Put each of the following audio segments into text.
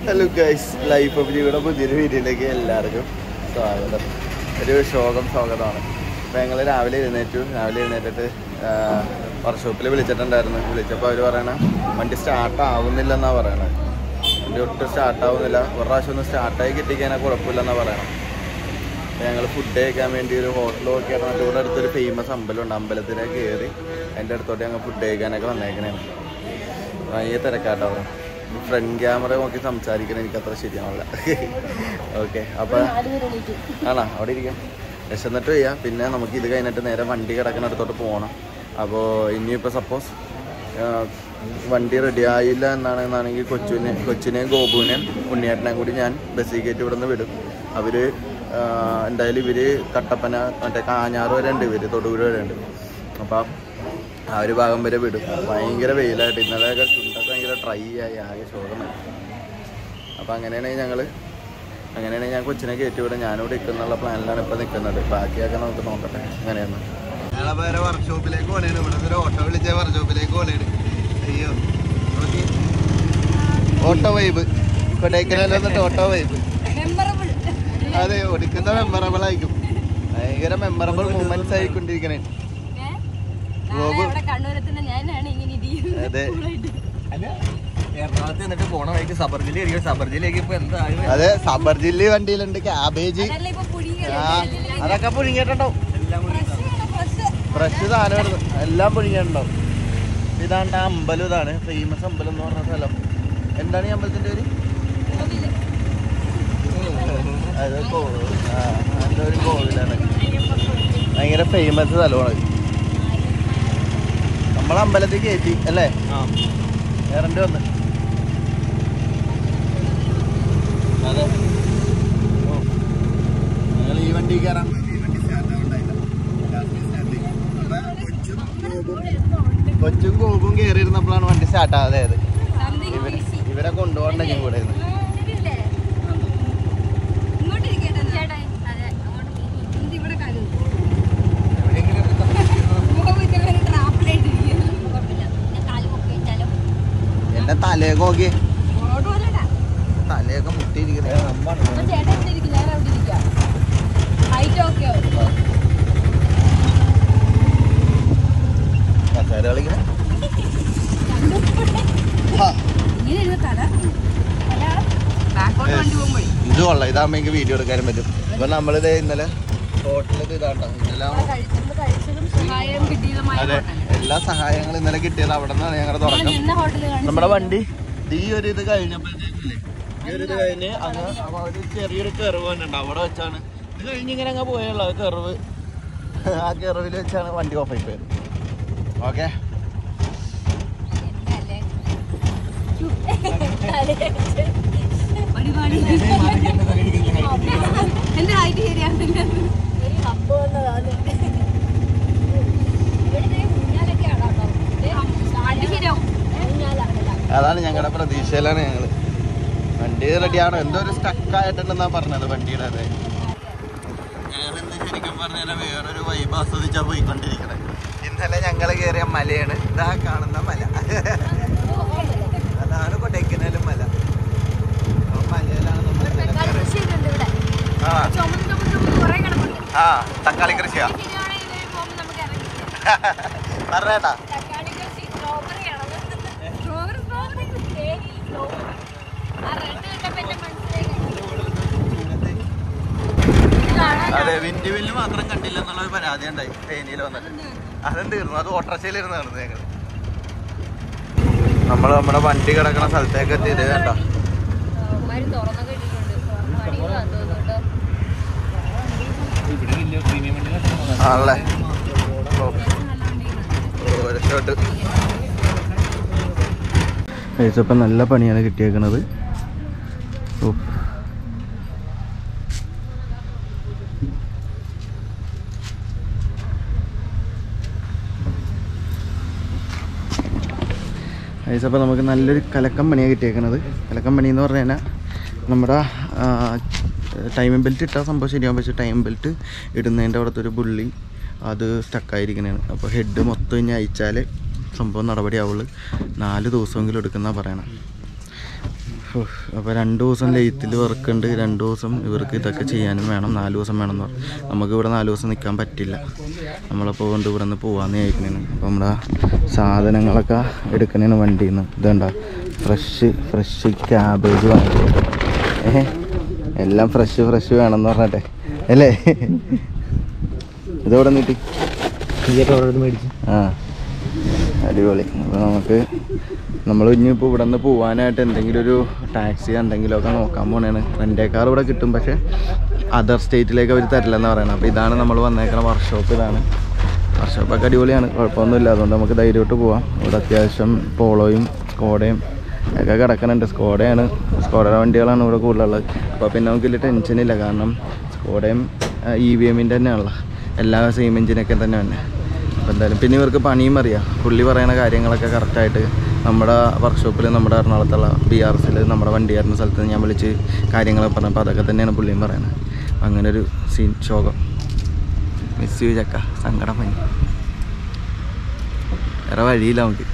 Hello guys, life of ജിയുടെ പുതിയൊരു വീഡിയോയിലേക്ക് എല്ലാവർക്കും സ്വാഗതം. ഒരു സ്വാഗതമാണ്. അപ്പോൾ ഞങ്ങൾ രാവിലെ എഴുന്നേറ്റിട്ട് വർക്ക്ഷോപ്പിൽ വിളിച്ചിട്ടുണ്ടായിരുന്നു. വിളിച്ചപ്പോൾ അവർ പറയണ വണ്ടി സ്റ്റാർട്ടാവുന്നില്ലെന്നാണ് പറയണത്. വണ്ടി ഒട്ടും സ്റ്റാർട്ടാവുന്നില്ല. ഒരു പ്രാവശ്യം ഒന്ന് സ്റ്റാർട്ടായി കിട്ടിക്കഴിഞ്ഞാൽ കുഴപ്പമില്ലെന്നാണ് പറയണം. അപ്പോൾ ഞങ്ങൾ ഫുഡ് കഴിക്കാൻ വേണ്ടി ഒരു ഹോട്ടൽ നോക്കിയാണ്. ഇവിടെ അടുത്തൊരു ഫേമസ് അമ്പലമുണ്ട്. അമ്പലത്തിലേക്ക് കയറി അതിൻ്റെ അടുത്തോട്ട് ഞങ്ങൾ ഫുഡ് കഴിക്കാനൊക്കെ വന്നേക്കണേ. ഭയങ്കര തിരക്കാട്ടോ. ഫ്രണ്ട് ക്യാമറ നോക്കി സംസാരിക്കണം എനിക്ക് അത്ര ശരിയാവില്ല. ഓക്കെ, അപ്പോൾ ആണോ അവിടെ ഇരിക്കാം. വിശന്നിട്ട് ചെയ്യാം. പിന്നെ നമുക്ക് ഇത് കഴിഞ്ഞിട്ട് നേരെ വണ്ടി കിടക്കുന്നിടത്തോട്ട് പോകണം. അപ്പോൾ ഇനിയിപ്പോൾ സപ്പോസ് വണ്ടി റെഡി ആയില്ല എന്നാണെങ്കിൽ കൊച്ചിനെയും ഗോപുവിനെയും ഉണ്ണിയേട്ടനെയും കൂടി ഞാൻ ബസ്സിൽ കയറ്റി ഇവിടെ നിന്ന് വിടും. അവർ എന്തായാലും ഇവർ കട്ടപ്പന മറ്റേ കാഞ്ഞാറ് വരെ ഉണ്ട്, ഇവർ തൊടുപുഴ വരെ ഉണ്ട്. അപ്പം ആ ഒരു ഭാഗം വരെ വിടും. ഭയങ്കര വെയിലായിട്ട് ഇന്നലെയൊക്കെ ചുണ്ടൊക്കെ ഭയങ്കര ഡ്രൈ ആയി ആകെ ശോകമായി. അപ്പോൾ അങ്ങനെയാണെങ്കിൽ ഞാൻ കൊച്ചിനെ കയറ്റി വിടും. ഞാനിവിടെ നിൽക്കുന്നുള്ള പ്ലാനിലാണ് ഇപ്പോൾ നിൽക്കുന്നത്. ബാക്കിയൊക്കെ നമുക്ക് നോക്കട്ടെ എങ്ങനെയാണ്. ഞങ്ങളെ വേറെ വർക്ക്ഷോപ്പിലേക്ക് പോകണേണ്. ഇവിടെ ഒരു ഓട്ടോ വിളിച്ച വർക്ക്ഷോപ്പിലേക്ക് പോകണേണ്. അയ്യോ, ഓട്ടോ വൈബ് കൊടൈക്കനാൽ വന്നിട്ട് ഓട്ടോ വൈബ്. അതെ, ഒടുക്കുന്ന മെമ്മറബിൾ ആയിരിക്കും. ഭയങ്കര മെമ്മറബിൾ മൂമെന്റ്സ് ആയിക്കൊണ്ടിരിക്കണേ. എറണാകുളത്ത് എന്നിട്ട് പോണ വഴിക്ക് സബർ ജില്ലയിലേക്ക് ഇപ്പൊ എന്തായാലും. അതെ, സബർ ജില്ല വണ്ടിയിലുണ്ട്. ക്യാബേജ് അതൊക്കെ പുഴുങ്ങിയിട്ടുണ്ടാവും. ഫ്രഷ് സാധനം വരുന്നത് എല്ലാം പുഴുങ്ങിയിട്ടുണ്ടാവും. ഇതാണ് ആ അമ്പലം. ഇതാണ് ഫേമസ് അമ്പലം എന്ന് പറഞ്ഞ സ്ഥലം. എന്താണ് ഈ അമ്പലത്തിന്റെ പേര്? അത് അതിൻ്റെ ഒരു കോവിലാണ്. ഭയങ്കര ഫേമസ് സ്ഥലമാണ്. നമ്മളെ അമ്പലത്തിൽ കയറ്റി അല്ലേ? വേറെൻ്റെ വന്ന് അതെ. ഞങ്ങൾ ഈ വണ്ടി കയറാം. കൊച്ചും കോപും കയറിയിരുന്നപ്പോഴാണ് വണ്ടി സ്റ്റാർട്ടാകാതെ. ഇവരെ കൊണ്ടുപോകണ്ടെങ്കിൽ കൂടെ എന്റെ തലയൊക്കെ നോക്കി, തലയൊക്കെ മുട്ടിയിരിക്കുന്നത്. ഇത് കൊള്ളാം. ഇതാകുമ്പോ എനിക്ക് വീഡിയോ എടുക്കാനും പറ്റും. അപ്പൊ നമ്മളിത് ഇന്നലെ ഹോട്ടലിൽ ഇതാണ്ടോ, അതെ, എല്ലാ സഹായങ്ങളും ഇന്നലെ കിട്ടിയത് അവിടെ നിന്നാണ് ഞങ്ങളുടെ തുടക്കം. നമ്മുടെ വണ്ടി ഈ ഒരു ഇത് കഴിഞ്ഞപ്പോഴത്തേക്കില്ലേ, ഈ ഒരു ഇത് കഴിഞ്ഞ് അങ്ങ് ഒരു ചെറിയൊരു കെറിവ് തന്നെ അവിടെ വെച്ചാണ് ഇത് കഴിഞ്ഞ് ഇങ്ങനെ അങ്ങ് പോയുള്ള കെറിവ്. ആ കെറിവിൽ വെച്ചാണ് വണ്ടി ഓഫായി പോയത്. ഓക്കെ, അതാണ് ഞങ്ങളുടെ പ്രതീക്ഷയിലാണ് ഞങ്ങള്. വണ്ടി റെഡിയാണോ എന്തോ ഒരു സ്റ്റക്കായിട്ടുണ്ടെന്നാ പറഞ്ഞത് വണ്ടിയുടെ. അതെ, ഞങ്ങളെന്ത് ശരിക്കും പറഞ്ഞാൽ വേറൊരു വൈബ് ആസ്വദിച്ചാ പോയിക്കൊണ്ടിരിക്കണേ. ഇന്നലെ ഞങ്ങൾ കയറിയ മലയാണ് ഇതാ കാണുന്ന മല. അതാണ് കൊടൈക്കനാലും മല. മലയിലാണ് ആ തക്കാളി കൃഷിയാ പറഞ്ഞേട്ടാ. അതെ, വിൻഡ് വില്ല് മാത്രം കണ്ടില്ല എന്നുള്ളൊരു പരാതി ഉണ്ടായി തേനിയിൽ വന്നിട്ട്. അതും തീർന്നു. അത് ഓട്ടോറിക്ഷയിലിരുന്ന് നടന്നു. ഞങ്ങൾ നമ്മുടെ വണ്ടി കിടക്കുന്ന സ്ഥലത്തേക്ക് എത്തിയത് കണ്ടോ. ആണല്ലേ, ഇപ്പം നല്ല പണിയാണ് കിട്ടിയേക്കണത്. അപ്പോൾ നമുക്ക് നല്ലൊരു കലക്കം പണിയാണ് കിട്ടിയേക്കുന്നത്. കലക്കം പണി എന്ന് പറഞ്ഞു കഴിഞ്ഞാൽ നമ്മുടെ ടൈം ബെൽറ്റ് ഇട്ടാൽ സംഭവം ശരിയാകും. പക്ഷേ ടൈം ബെൽറ്റ് ഇടുന്നതിൻ്റെ അവിടുത്തെ ഒരു പുള്ളി അത് സ്റ്റക്കായിരിക്കണതാണ്. അപ്പോൾ ഹെഡ് മൊത്തം ഇനി അയച്ചാൽ സംഭവം നടപടിയാവുള്ളൂ. 4 ദിവസമെങ്കിലും എടുക്കുന്ന പറയണം. അപ്പോൾ 2 ദിവസം ലെയ്ത്തിൽ വർക്കുണ്ട്, 2 ദിവസം ഇവർക്ക് ഇതൊക്കെ ചെയ്യാനും വേണം, 4 ദിവസം വേണമെന്ന് പറഞ്ഞു. നമുക്ക് ഇവിടെ 4 ദിവസം നിൽക്കാൻ പറ്റില്ല. നമ്മളപ്പോൾ കൊണ്ട് ഇവിടെ നിന്ന് പോകാമെന്ന് ചോദിക്കണേന്. അപ്പോൾ നമ്മുടെ സാധനങ്ങളൊക്കെ എടുക്കണേന് വണ്ടിയിൽ നിന്ന്. ഇതുണ്ട ഫ്രഷ് ക്യാബേജ് വാങ്ങി, എല്ലാം ഫ്രഷ് വേണമെന്ന് പറഞ്ഞട്ടെ അല്ലേ. ഇതോടെ നീട്ടി മേടിച്ചു. ആ അടിപൊളി. അപ്പോൾ നമ്മൾ ഇനിയിപ്പോൾ ഇവിടെ നിന്ന് പോകാനായിട്ട് എന്തെങ്കിലും ഒരു ടാക്സി എന്തെങ്കിലുമൊക്കെ നോക്കാൻ പോകണേണ്. റെൻ്റേ കാർ ഇവിടെ കിട്ടും, പക്ഷേ അതർ സ്റ്റേറ്റിലേക്ക് അവർ തരില്ലെന്ന് പറയണം. അപ്പോൾ ഇതാണ് നമ്മൾ വന്നേക്കണ വർക്ക്ഷോപ്പ്. ഇതാണ് വർക്ക്ഷോപ്പൊക്കെ അടിപൊളിയാണ്, കുഴപ്പമൊന്നുമില്ല. അതുകൊണ്ട് നമുക്ക് ധൈര്യമായിട്ട് പോവാം. ഇവിടെ അത്യാവശ്യം പോളോയും സ്കോഡയും ഒക്കെ കിടക്കുന്നുണ്ട്. സ്കോഡയുടെ വണ്ടികളാണ് ഇവിടെ കൂടുതലുള്ളത്. അപ്പോൾ പിന്നെ നമുക്ക് വലിയ ടെൻഷനില്ല, കാരണം സ്കോഡയും EVM-ൻ്റെ തന്നെയാണല്ലോ, എല്ലാ സെയിം എഞ്ചിനൊക്കെ തന്നെ. അപ്പോൾ എന്തായാലും പിന്നെ ഇവർക്ക് പണിയും അറിയാം. പുള്ളി പറയുന്ന കാര്യങ്ങളൊക്കെ കറക്റ്റായിട്ട് നമ്മുടെ വർക്ക്ഷോപ്പിൽ, നമ്മുടെ എറണാകുളത്തുള്ള BRSൽ നമ്മുടെ വണ്ടിയായിരുന്ന സ്ഥലത്ത് ഞാൻ വിളിച്ച് കാര്യങ്ങൾ പറഞ്ഞപ്പോൾ അതൊക്കെ തന്നെയാണ് പുള്ളിയും പറയുന്നത്. അങ്ങനൊരു സീൻ. ശോകം, മിസ് യു ചക്ക, സങ്കടം പനി, വേറെ വഴിയില്ല നമുക്ക്.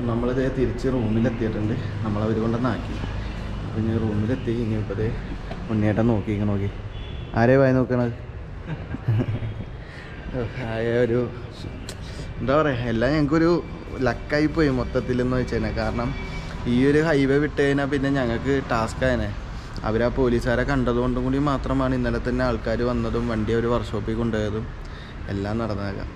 നമ്മളിത് തിരിച്ച് റൂമിലെത്തിയിട്ടുണ്ട്. നമ്മളവർ കൊണ്ടുവന്നാക്കി. അപ്പോൾ ഇനി റൂമിലെത്തി. ഇനിയിപ്പോൾ ഉണ്ണിയേട്ടൻ നോക്കി ആരെ വായി നോക്കണത്. ഒരു എന്താ പറയുക, എല്ലാം ഞങ്ങൾക്കൊരു ലക്കായിപ്പോയി മൊത്തത്തിലെന്ന് വെച്ച് കഴിഞ്ഞാൽ. കാരണം ഈ ഒരു ഹൈവേ വിട്ട് കഴിഞ്ഞാൽ പിന്നെ ഞങ്ങൾക്ക് ടാസ്ക് ആയനെ. അവർ ആ പോലീസുകാരെ കണ്ടതുകൊണ്ടും കൂടി മാത്രമാണ് ഇന്നലെ തന്നെ ആൾക്കാർ വന്നതും വണ്ടി ഒരു വർക്ക്ഷോപ്പിൽ കൊണ്ടുപോയതും എല്ലാം നടന്നേക്കാം.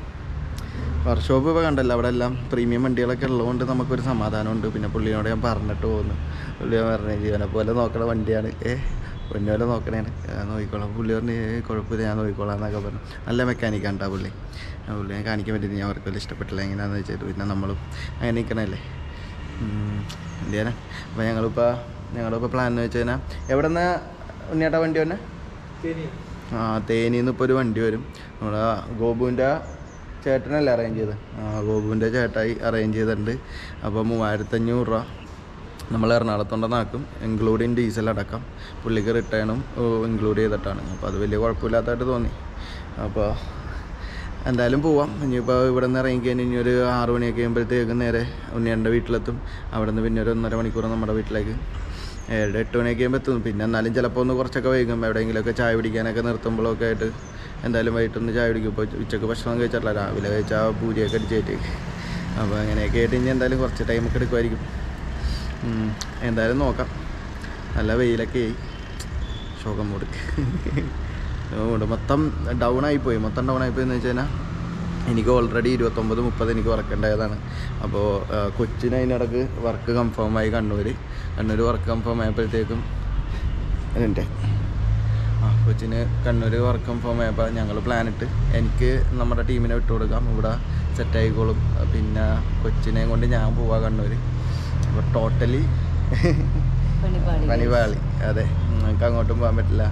വർക്ക്ഷോപ്പ് ഇപ്പോൾ കണ്ടല്ലോ, അവിടെ എല്ലാം പ്രീമിയം വണ്ടികളൊക്കെ ഉള്ളതുകൊണ്ട് നമുക്കൊരു സമാധാനമുണ്ട്. പിന്നെ പുള്ളിയോട് ഞാൻ പറഞ്ഞിട്ട് പോകുന്നു. പുള്ളി പറഞ്ഞു ജീവനെ പോലെ നോക്കണ വണ്ടിയാണ്, പൊന്നുപോലെ നോക്കണേണ്, നോക്കിക്കോളാം. പുള്ളി പറഞ്ഞു കുഴപ്പമില്ല, ഞാൻ നോക്കിക്കോളാം എന്നൊക്കെ പറഞ്ഞു. നല്ല മെക്കാനിക്കാണ് കേട്ടോ പുള്ളി. ഞാൻ കാണിക്കാൻ പറ്റിയിട്ട് ഞാൻ അവർക്ക് വലിയ ഇഷ്ടപ്പെട്ടില്ല. എങ്ങനെയാണെന്ന് വെച്ചിട്ട് പിന്നെ നമ്മളും അങ്ങനെ നിൽക്കണല്ലേ, എന്ത് ചെയ്യാനാ. അപ്പോൾ ഞങ്ങളിപ്പോൾ പ്ലാൻ എന്ന് വെച്ച് കഴിഞ്ഞാൽ എവിടെ നിന്ന് ഉണ്ണിയേട്ടാ വണ്ടി വന്നെ? തേനിന്ന് ഇപ്പോൾ ഒരു വണ്ടി വരും. നമ്മുടെ ഗോപുവിൻ്റെ ചേട്ടനല്ലേ അറേഞ്ച് ചെയ്ത്? ഗോപുവിൻ്റെ ചേട്ടായി അറേഞ്ച് ചെയ്തിട്ടുണ്ട്. അപ്പോൾ 3500 രൂപ നമ്മൾ എറണാകുളത്തുണ്ടെന്നാക്കും, ഇൻക്ലൂഡിങ് ഡീസൽ അടക്കം. പുള്ളിക്ക് റിട്ടേണും ഇൻക്ലൂഡ് ചെയ്തിട്ടാണ്. അപ്പോൾ അത് വലിയ കുഴപ്പമില്ലാത്തതായിട്ട് തോന്നി. അപ്പോൾ എന്തായാലും പോവാം. ഇനിയിപ്പോൾ ഇവിടെ നിന്ന് ഇറങ്ങിക്കഴിഞ്ഞ് ഇനി ഒരു 6 മണിയൊക്കെ കഴിയുമ്പോഴത്തേക്കും നേരെ ഉണ്ണിയേൻ്റെ വീട്ടിലെത്തും. അവിടെ നിന്ന് പിന്നെ ഒരു 1.5 മണിക്കൂർ നമ്മുടെ വീട്ടിലേക്ക് 7-8 മണിയൊക്കെ കഴിയുമ്പോൾ എത്തും. പിന്നെ എന്നാലും ചിലപ്പോൾ ഒന്ന് കുറച്ചൊക്കെ വൈകും. എവിടെയെങ്കിലുമൊക്കെ ചായ പിടിക്കാനൊക്കെ നിർത്തുമ്പോഴൊക്കെ ആയിട്ട് എന്തായാലും വൈകിട്ടൊന്ന് ചായ പിടിക്കും. ഇപ്പോൾ ഉച്ചയ്ക്ക് ഭക്ഷണം കഴിച്ചിട്ടില്ല, രാവിലെ കഴിച്ചാൽ പൂരിയൊക്കെ അടിച്ചേറ്റ്. അപ്പോൾ അങ്ങനെയൊക്കെ ആയിട്ട് ഇനി എന്തായാലും കുറച്ച് ടൈമൊക്കെ എടുക്കുമായിരിക്കും. എന്തായാലും നോക്കാം. നല്ല വെയിലൊക്കെ ആയി, ശോകം മൂട് മൊത്തം ഡൗൺ ആയിപ്പോയി എന്ന് വെച്ച് കഴിഞ്ഞാൽ എനിക്ക് ഓൾറെഡി 29-30 എനിക്ക് വർക്കുണ്ടായതാണ്. അപ്പോൾ കൊച്ചിന് അതിനിടക്ക് വർക്ക് കൺഫേമായി. കണ്ണൂർ വർക്ക് കൺഫേം ആയപ്പോഴത്തേക്കും കൊച്ചിന് കണ്ണൂർ വർക്ക് കൺഫേം ആയപ്പോൾ ഞങ്ങൾ പ്ലാനിട്ട് എനിക്ക് നമ്മുടെ ടീമിനെ വിട്ടു കൊടുക്കാം, ഇവിടെ സെറ്റായിക്കോളും. പിന്നെ കൊച്ചിനെയും കൊണ്ട് ഞാൻ പോവാം കണ്ണൂർ. അപ്പോൾ ടോട്ടലി പണിപാളി. അതെ, ഞങ്ങൾക്ക് അങ്ങോട്ടും പോകാൻ പറ്റില്ല.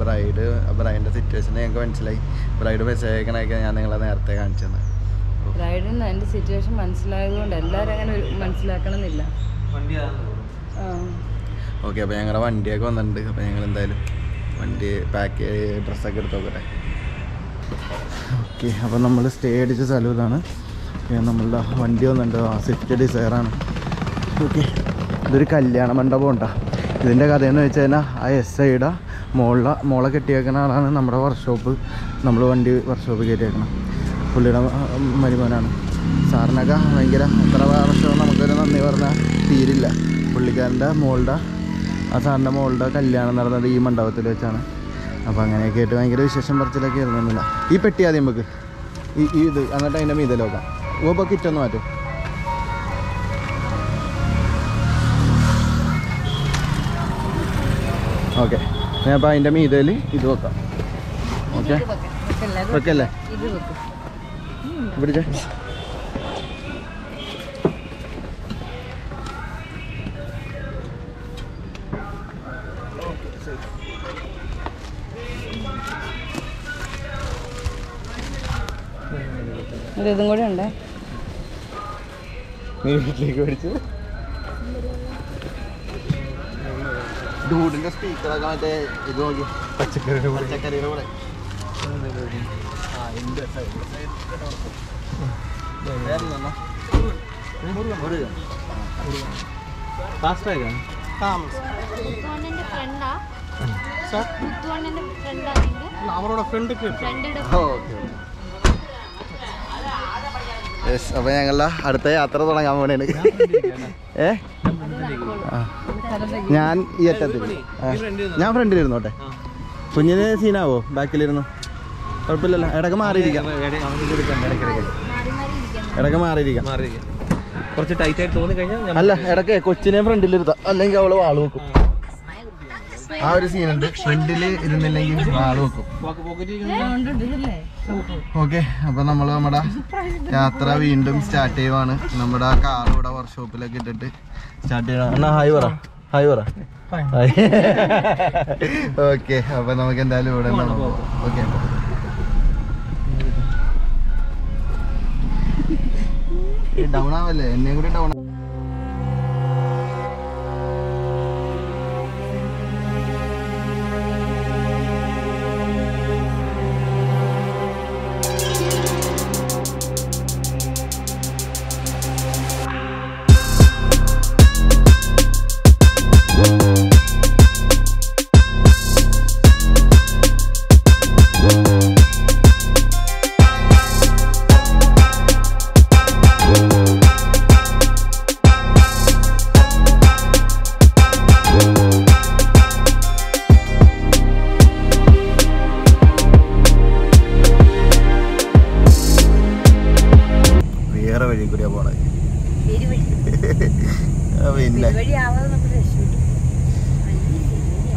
ബ്രൈഡിൻ്റെ സിറ്റുവേഷൻ ഞങ്ങൾക്ക് മനസ്സിലായി. ബ്രൈഡ് മെസ്സേജ് അയക്കണൊക്കെ ഞാൻ നിങ്ങളെ നേരത്തെ കാണിച്ചു തന്നെ. ബ്രൈഡിന് എൻ്റെ സിറ്റുവേഷൻ മനസ്സിലായതുകൊണ്ട് എല്ലാവരും അങ്ങനെ മനസ്സിലാക്കണമെന്നില്ല. ഓക്കെ, അപ്പോൾ ഞങ്ങളുടെ വണ്ടിയൊക്കെ വന്നിട്ടുണ്ട്. അപ്പോൾ ഞങ്ങൾ എന്തായാലും വണ്ടി പാക്ക് ചെയ്ത് ഡ്രസ്സൊക്കെ എടുത്ത് നോക്കട്ടെ. ഓക്കെ, അപ്പോൾ നമ്മൾ സ്റ്റേ അടിച്ച സ്ഥലം ഇതാണ്. നമ്മളുടെ വണ്ടി വന്നിട്ടുണ്ട്, സ്വിഫ്റ്റ് ഡിസയറാണ്. ഓക്കെ, ഇതൊരു കല്യാണ മണ്ഡപം ഉണ്ടാ. ഇതിൻ്റെ കഥയെന്ന് വെച്ച് കഴിഞ്ഞാൽ ആ SIയുടെ മോളെ കെട്ടിയേക്കുന്ന ആളാണ് നമ്മുടെ വർക്ക്ഷോപ്പ്. നമ്മൾ വണ്ടി വർക്ക്ഷോപ്പ് കയറ്റിയേക്കണം. പുള്ളിയുടെ മരുമോനാണ്. സാറിനൊക്കെ ഭയങ്കര എത്ര വർഷവും നമുക്കൊരു നന്ദി പറഞ്ഞാൽ തീരില്ല. പുള്ളിക്കാരൻ്റെ ആ സാറിൻ്റെ മോളുടെ കല്യാണം നടന്നത് ഈ മണ്ഡപത്തിൽ വെച്ചാണ്. അപ്പോൾ അങ്ങനെയൊക്കെ ആയിട്ട് ഭയങ്കര വിശേഷം പറച്ചിലൊക്കെ ഇരുന്നില്ല. ഈ പെട്ടി ആദ്യം നമുക്ക് ഇത് എന്നിട്ട് അതിൻ്റെ മീതൽ നോക്കാം. ഇപ്പോൾ കിറ്റൊന്ന് മാറ്റും. ഓക്കെ, ഞാൻ അപ്പോൾ അതിൻ്റെ മീതയിൽ ഇത് വെക്കാം. ഓക്കെ, വെക്കല്ലേ? പിടിച്ചേ. ഇതും കൂടെ ഉണ്ടേ. നീ വീട്ടിലേക്ക് മേടിച്ചു ഡൂഡിന്റെ സ്പീക്കറൊക്കെ മറ്റേ ഇത് നോക്കി പച്ചക്കറിയുടെ കൂടെ അപ്പൊ ഞങ്ങളുടെ അടുത്ത യാത്ര തുടങ്ങാൻ പോണേണ്. ഞാൻ ഈ അറ്റത്തിൽ ഞാൻ ഫ്രണ്ടിലിരുന്നോട്ടെ. കുഞ്ഞിന് സീനാവോ ബാക്കിലിരുന്നു? കുഴപ്പമില്ലല്ലോ. ഇടയ്ക്ക് മാറിയിരിക്കാം. കുറച്ച് ടൈറ്റ് ആയിട്ട് തോന്നി കഴിഞ്ഞാൽ അല്ല ഇടയ്ക്ക് കൊച്ചിനെ ഫ്രണ്ടിലിരുത്താം, അല്ലെങ്കിൽ അവള് വാള് വെക്കും. ആ ഒരു സീനുണ്ട്. ഫ്രണ്ടില് ഇരുന്നില്ലെങ്കിൽ വാള് വെക്കും. ഓക്കെ, അപ്പൊ നമ്മള് നമ്മുടെ യാത്ര വീണ്ടും സ്റ്റാർട്ട് ചെയ്യുവാണ്. നമ്മുടെ കാർ ഇവിടെ വർക്ക്ഷോപ്പിലൊക്കെ ഇട്ടിട്ട് സ്റ്റാർട്ട് ചെയ്യണം. എന്നാ ഹായ് പറ. ഓക്കെ, അപ്പൊ നമുക്ക് എന്തായാലും ഇവിടെ ഓക്കെ. ഡൗൺ ആവല്ലേ, എന്നെയും കൂടി ഡൗൺ.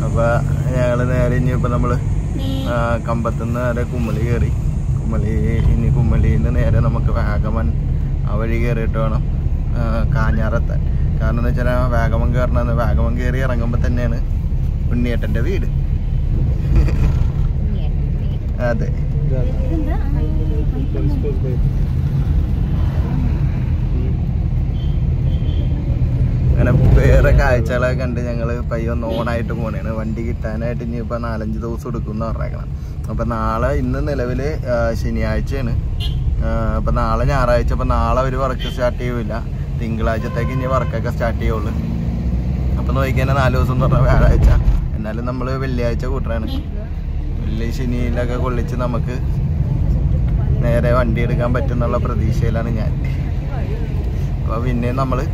അപ്പൊ ഞങ്ങള് നേരെ ഇനിയിപ്പോ നമ്മള് കമ്പത്തുനിന്ന് നേരെ കുമ്മളി കയറി. കുമ്മളിയിൽ നിന്ന് നേരെ നമുക്ക് വാഗമൺ ആ വഴി കയറിയിട്ട് വേണം കാഞ്ഞാറെത്താൻ. കാരണം എന്ന് വെച്ചാൽ വാഗമൺ കയറി ഇറങ്ങുമ്പോ തന്നെയാണ് ഉണ്ണിയേട്ടന്റെ വീട്. അതെ, അങ്ങനെ വേറെ കാഴ്ചകളൊക്കെ കണ്ട് ഞങ്ങള് പയ്യൊന്ന് ഓണായിട്ട് പോണേണ്. വണ്ടി കിട്ടാനായിട്ട് ഇനിയിപ്പോ 4-5 ദിവസം എടുക്കും എന്ന് പറഞ്ഞേക്കണം. അപ്പൊ ഇന്ന് നിലവില് ശനിയാഴ്ചയാണ്. അപ്പൊ നാളെ ഞായറാഴ്ച. അപ്പൊ നാളെ ഒരു വർക്ക് സ്റ്റാർട്ട് ചെയ്യൂല. തിങ്കളാഴ്ചത്തേക്ക് ഇനി വർക്കൊക്കെ സ്റ്റാർട്ട് ചെയ്യുള്ളൂ. അപ്പൊ നോക്കിക്കഴിഞ്ഞാൽ 4 ദിവസം എന്ന് പറഞ്ഞാൽ വ്യാഴാഴ്ച. എന്നാലും നമ്മള് വെള്ളിയാഴ്ച കൂട്ടറാണ്. ശനിയിലൊക്കെ കൊള്ളിച്ച് നമുക്ക് നേരെ വണ്ടി എടുക്കാൻ പറ്റുന്നുള്ള പ്രതീക്ഷയിലാണ് ഞാൻ. അപ്പൊ പിന്നെ നമ്മള്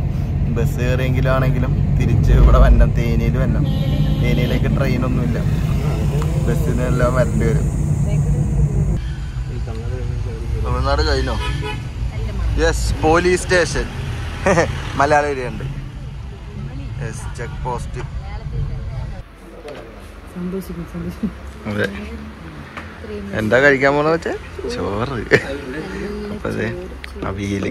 ബസ് കയറിയെങ്കിലും ആണെങ്കിലും തിരിച്ച് ഇവിടെ വരണം. തേനിയിലേക്ക് ട്രെയിനൊന്നുമില്ല, ബസ്സിനെല്ലാം വരേണ്ടി വരും. തമിഴ്നാട് കഴിഞ്ഞോ? യെസ്, പോലീസ് സ്റ്റേഷൻ മലയാള ഏരിയ ഉണ്ട്. Yes, check post. അതെ, എന്താ കഴിക്കാൻ പോണെന്ന് വെച്ചാൽ ചോറ്. അപ്പൊ അതെ, അവിയല്.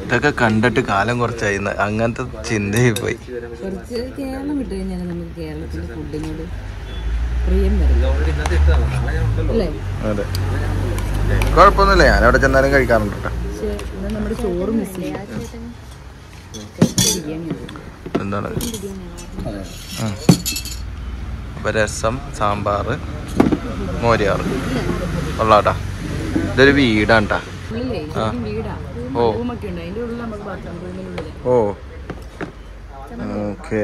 ഇതൊക്കെ കണ്ടിട്ട് കാലം കുറച്ചായി. അങ്ങനത്തെ ചിന്തയായി പോയി. കേരളം വിട്ട് കഴിഞ്ഞാൽ നമുക്ക് കേരളത്തിന്റെ ഫുഡിനോട് പ്രിയം വരും. അതെ, കുഴപ്പമൊന്നുമില്ല. ഞാനവിടെ ചെന്നാലും കഴിക്കാറുണ്ട് കേട്ടോ. നമ്മുടെ ചോറ് മിസ് ചെയ്യാം. എന്താണ് അപ്പൊ രസം, സാമ്പാറ്, മോരിയാറ് കൊള്ളാട്ടാ. ഇതൊരു വീടാണ്ടാ. ഓ ഓക്കെ,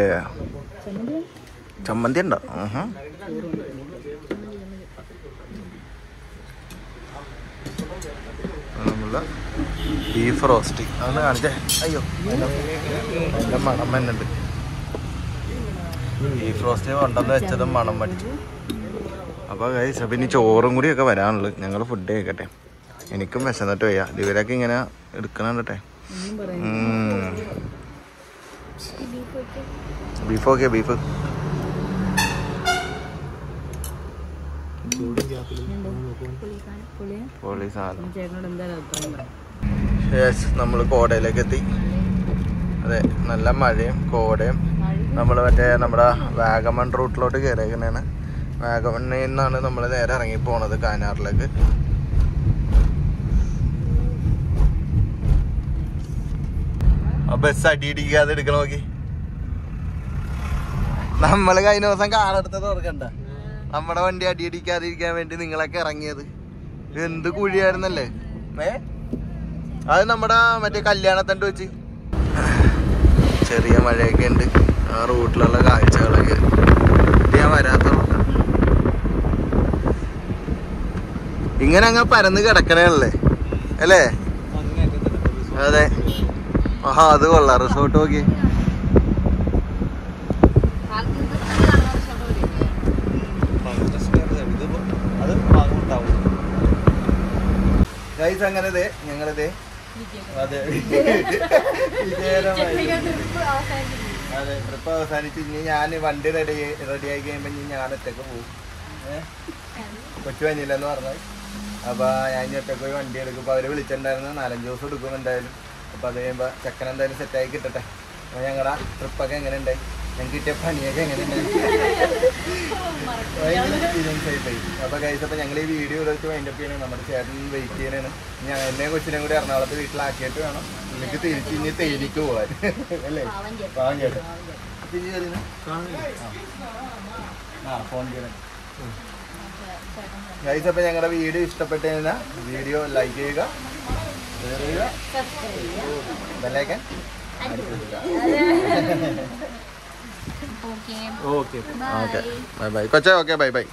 ചമ്മന്തി ഉണ്ടോ? നമ്മള് ബീഫ് റോസ്റ്റ് അതൊന്ന് കാണിച്ചേ. അയ്യോ, നല്ല മണം തന്നെയുണ്ട്. ബീഫ് റോസ്റ്റ് കൊണ്ടുവന്ന് വെച്ചതും മണം പഠിച്ചു. അപ്പോൾ ഗൈസ്, അപ്പം ഇനി ചോറും കൂടിയൊക്കെ വരാനുള്ളു. ഞങ്ങൾ ഫുഡ് കഴിക്കട്ടെ. എനിക്കും വിശന്നിട്ട് വയ്യ. ഇവരൊക്കെ ഇങ്ങനെ എടുക്കണേ. Beef okay, beef. നമ്മൾ കോടയിലേക്ക് എത്തി. അതെ, നല്ല മഴയും കോടയും. നമ്മൾ നമ്മുടെ വാഗമൺ റൂട്ടിലോട്ട് കയറിയേക്കുന്നതാണ്. വാഗമണ്ണിൽ നിന്നാണ് നമ്മൾ നേരെ ഇറങ്ങി പോണത് കാഞ്ഞാറിലേക്ക്. ബസ് അടിയിടിക്കാതെ എടുക്കണ നോക്കി. നമ്മള് കഴിഞ്ഞ ദിവസം കാറെടുത്തത് ഓർക്കണ്ട, നമ്മുടെ വണ്ടി അടിയിടിക്കാതിരിക്കാൻ വേണ്ടി നിങ്ങളൊക്കെ ഇറങ്ങിയത്. എന്ത് കുഴിയായിരുന്നല്ലേ. അത് നമ്മുടെ മറ്റേ കല്യാണത്തണ്ട് വെച്ച്. ചെറിയ മഴയൊക്കെ ഉണ്ട്. ആ റൂട്ടിലുള്ള കാഴ്ചകളൊക്കെ ഞാൻ വരാത്ത റൂട്ടാണ്. ഇങ്ങനെ അങ്ങ് പരന്ന് കിടക്കണല്ലേ അല്ലേ? അതെ. ആഹാ അത് കൊള്ളാം. റിസോർട്ട് നോക്കി. ഗൈസ് അങ്ങനെ ഞങ്ങളിതേ അതെ അതെ ട്രിപ്പ് അവസാനിച്ച് ഇനി ഞാൻ വണ്ടി റെഡിയാക്കി കഴിയുമ്പോ ഞാൻ ഒറ്റക്ക് പോകും. കൊച്ചു പനിയില്ലെന്ന് പറഞ്ഞാൽ അപ്പൊ ഞാൻ ഇനി ഒറ്റക്ക് പോയി വണ്ടി എടുക്കും. അപ്പൊ അവര് വിളിച്ചിട്ടുണ്ടായിരുന്നു 4-5 ദിവസം എടുക്കും എന്തായാലും. അപ്പൊ അത് കഴിയുമ്പോ ചെക്കൻ എന്തായാലും സെറ്റായി കിട്ടട്ടെ. അപ്പൊ ഞങ്ങളുടെ ട്രിപ്പൊക്കെ എങ്ങനെ ഉണ്ടായി, ഞങ്ങൾക്ക് കിട്ടിയ പണിയൊക്കെ എങ്ങനെ ഉണ്ടായി, എക്സ്പീരിയൻസ് ആയിപ്പോയി. അപ്പൊ കഴിച്ച് അപ്പൊ ഞങ്ങൾ ഈ വീഡിയോ വെച്ച് വൈൻഡപ്പ് ചെയ്യണേ. നമ്മുടെ ചേട്ടൻ വെയിറ്റ് ചെയ്യണേന്. ഞാൻ എന്നെ കൊച്ചിനെ കൂടി എറണാകുളത്ത് വീട്ടിലാക്കിയിട്ട് വേണം എനിക്ക് തിരിച്ച് ഇനി തേനിക്ക് പോവാൻ അല്ലേ? പാവം ചേട്ടൻ ഫോൺ ചെയ്യണം. ഗൈസ് അപ്പൊ ഞങ്ങളുടെ വീഡിയോ ഇഷ്ടപ്പെട്ട് കഴിഞ്ഞാൽ വീഡിയോ ലൈക്ക് ചെയ്യുക, ഷെയർ ചെയ്യുക, ബെല്ലൈക്കൻ ഓക്കെ ബൈ ബൈ കൊച്ചേ. Okay bye bye.